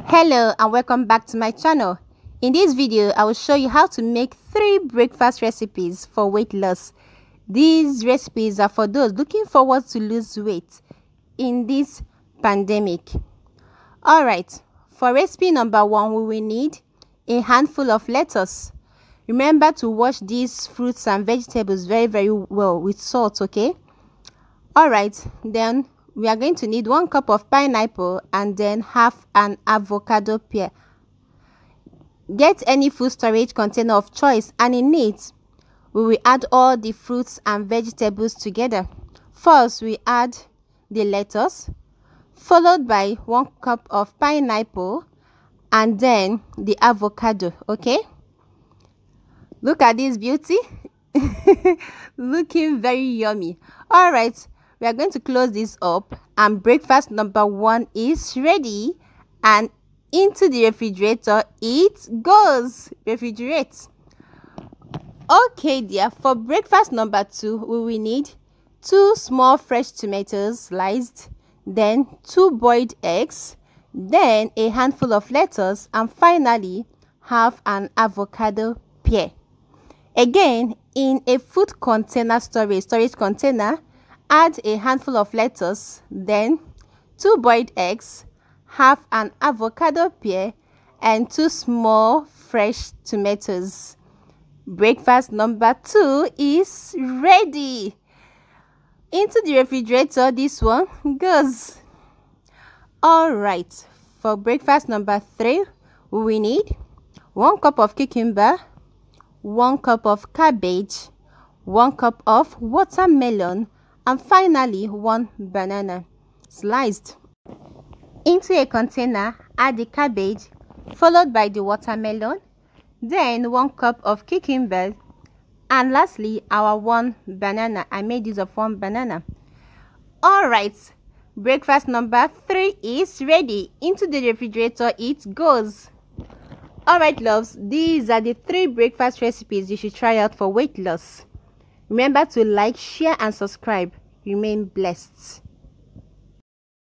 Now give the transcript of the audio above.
Hello and welcome back to my channel. In this video I will show you how to make 3 breakfast recipes for weight loss. These recipes are for those looking forward to lose weight in this pandemic. Alright, for recipe number 1 we will need a handful of lettuce. Remember to wash these fruits and vegetables very well with salt, okay? Alright, then we are going to need 1 cup of pineapple and then half an avocado pear. Get any food storage container of choice, and in it we will add all the fruits and vegetables together. First we add the lettuce, followed by 1 cup of pineapple and then the avocado. Okay, look at this beauty. Looking very yummy. All right, we are going to close this up and breakfast number 1 is ready, and into the refrigerator it goes. Refrigerate. Okay dear, for breakfast number 2 we will need 2 small fresh tomatoes sliced, then 2 boiled eggs, then a handful of lettuce, and finally half an avocado pear. Again, in a food container storage container, add a handful of lettuce, then 2 boiled eggs, half an avocado pear, and 2 small fresh tomatoes. Breakfast number 2 is ready. Into the refrigerator this one goes. Alright, for breakfast number 3 we need 1 cup of cucumber, 1 cup of cabbage, 1 cup of watermelon, and finally 1 banana sliced. Into a container add the cabbage, followed by the watermelon, then 1 cup of cucumber, and lastly our 1 banana. I made use of 1 banana. Alright, breakfast number 3 is ready. Into the refrigerator it goes. Alright loves, these are the 3 breakfast recipes you should try out for weight loss. Remember to like, share and subscribe. Remain blessed.